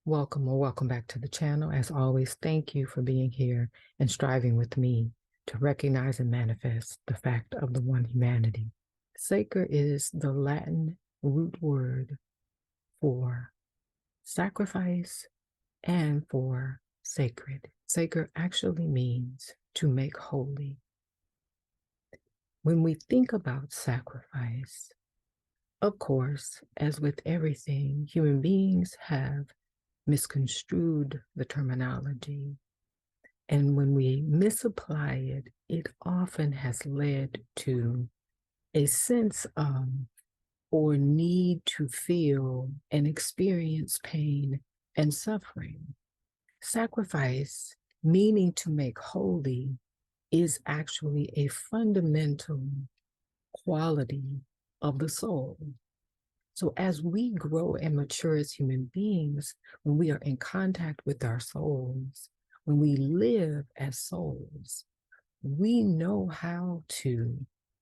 Welcome or welcome back to the channel. As always, thank you for being here and striving with me to recognize and manifest the fact of the one humanity. Sacred is the Latin root word for sacrifice and for sacred. Sacred actually means to make holy. When we think about sacrifice, of course, as with everything, human beings have misconstrued the terminology. And when we misapply it, it often has led to a sense of or need to feel and experience pain and suffering. Sacrifice, meaning to make holy, is actually a fundamental quality of the soul. So as we grow and mature as human beings, when we are in contact with our souls, when we live as souls, we know how to,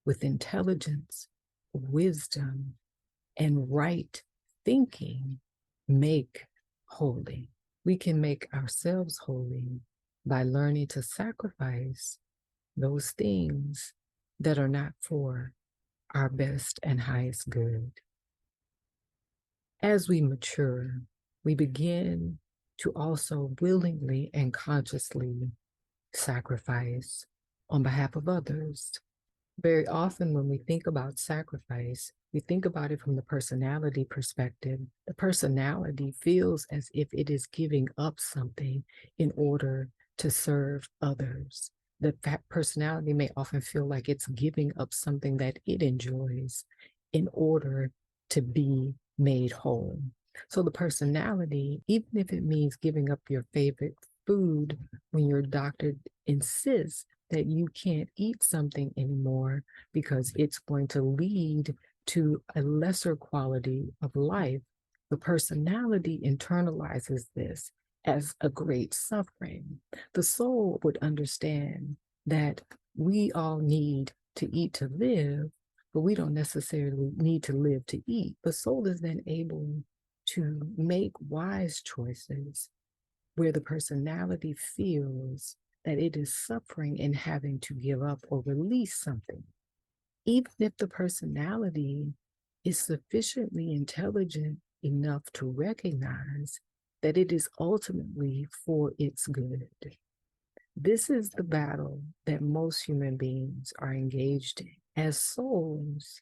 with intelligence, wisdom, and right thinking, make holy. We can make ourselves holy by learning to sacrifice those things that are not for our best and highest good. As we mature, we begin to also willingly and consciously sacrifice on behalf of others. Very often, when we think about sacrifice, we think about it from the personality perspective. The personality feels as if it is giving up something in order to serve others. The personality may often feel like it's giving up something that it enjoys in order to be made whole. So the personality, even if it means giving up your favorite food when your doctor insists that you can't eat something anymore because it's going to lead to a lesser quality of life, the personality internalizes this as a great suffering. The soul would understand that we all need to eat to live, but we don't necessarily need to live to eat. The soul is then able to make wise choices where the personality feels that it is suffering in having to give up or release something. Even if the personality is sufficiently intelligent enough to recognize that it is ultimately for its good. This is the battle that most human beings are engaged in. As souls,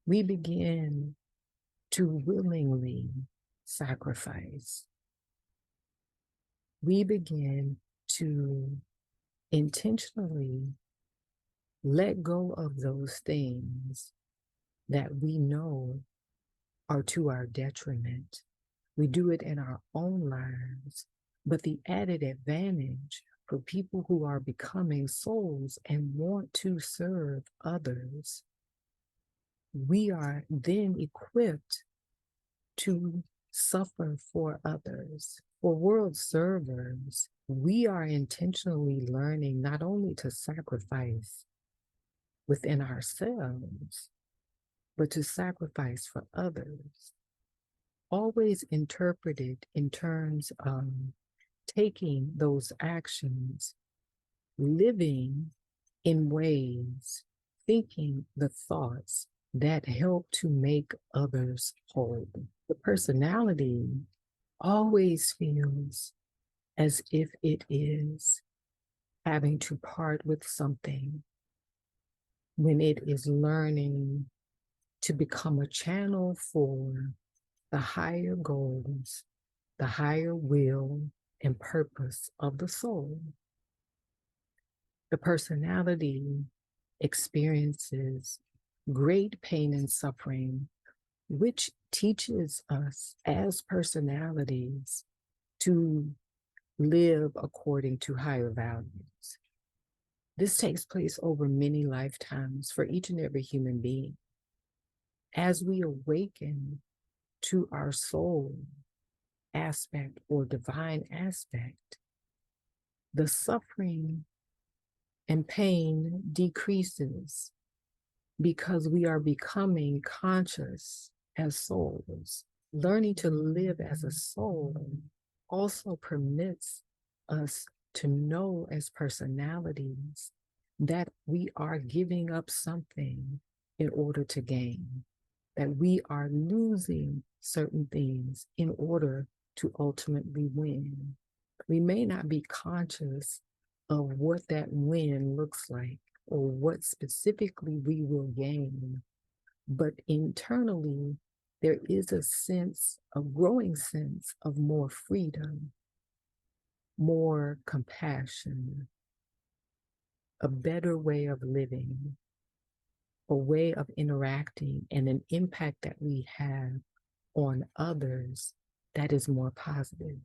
we begin to willingly sacrifice. We begin to intentionally let go of those things that we know are to our detriment. We do it in our own lives, but the added advantage for people who are becoming souls and want to serve others, we are then equipped to suffer for others. For world servers, we are intentionally learning not only to sacrifice within ourselves, but to sacrifice for others. Always interpreted in terms of taking those actions, living in ways, thinking the thoughts that help to make others whole. The personality always feels as if it is having to part with something when it is learning to become a channel for the higher goals, the higher will and purpose of the soul. The personality experiences great pain and suffering, which teaches us as personalities to live according to higher values. This takes place over many lifetimes for each and every human being. As we awaken to our soul aspect or divine aspect, the suffering and pain decreases because we are becoming conscious as souls. Learning to live as a soul also permits us to know as personalities that we are giving up something in order to gain, that we are losing certain things in order to ultimately win. We may not be conscious of what that win looks like or what specifically we will gain, but internally, there is a sense, a growing sense of more freedom, more compassion, a better way of living, a way of interacting, and an impact that we have on others that is more positive.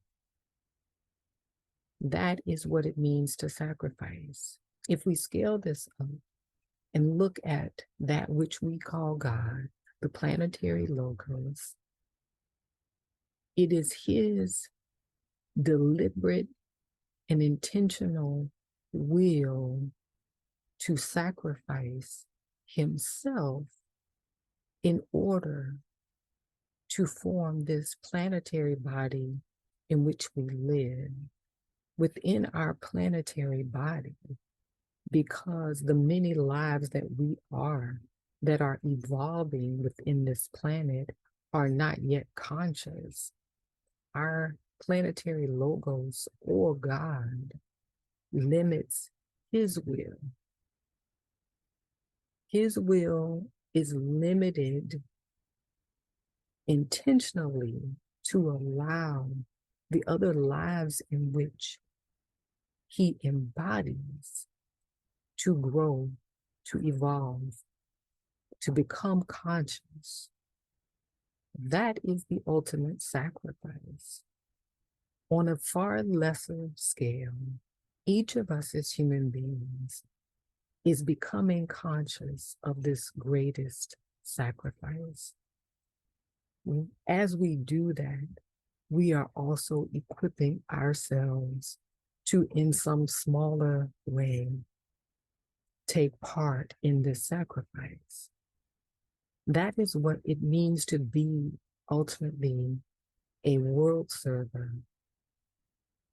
That is what it means to sacrifice. If we scale this up and look at that which we call God, the planetary logos, it is His deliberate and intentional will to sacrifice Himself in order to form this planetary body in which we live. Within our planetary body, because the many lives that we are, that are evolving within this planet, are not yet conscious. Our planetary logos or God limits His will. His will is limited intentionally to allow the other lives in which He embodies to grow, to evolve, to become conscious. That is the ultimate sacrifice. On a far lesser scale, each of us as human beings is becoming conscious of this greatest sacrifice. As we do that, we are also equipping ourselves to, in some smaller way, take part in this sacrifice. That is what it means to be ultimately a world server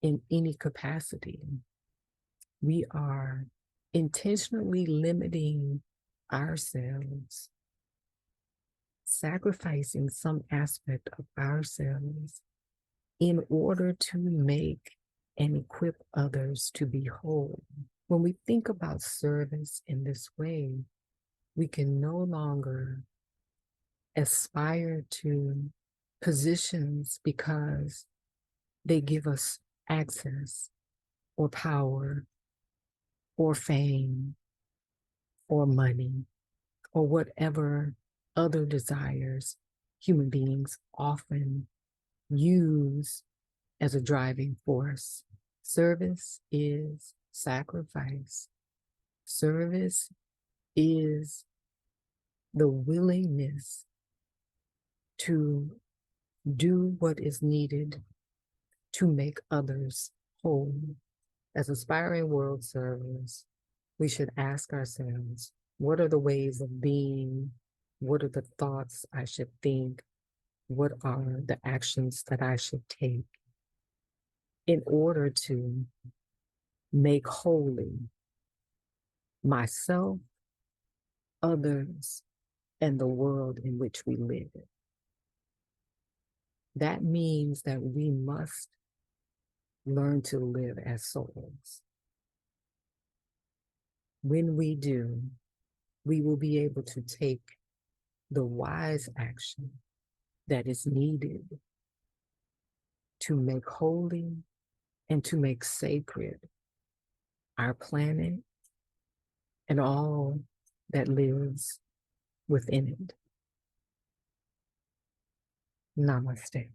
in any capacity. We are intentionally limiting ourselves, sacrificing some aspect of ourselves in order to make and equip others to be whole. When we think about service in this way, we can no longer aspire to positions because they give us access or power or fame or money or whatever other desires human beings often use as a driving force. Service is sacrifice. Service is the willingness to do what is needed to make others whole. As aspiring world servers, we should ask ourselves, what are the ways of being? What are the thoughts I should think? What are the actions that I should take in order to make holy myself, others, and the world in which we live? That means that we must learn to live as souls. When we do, we will be able to take the wise action that is needed to make holy and to make sacred our planet and all that lives within it. Namaste.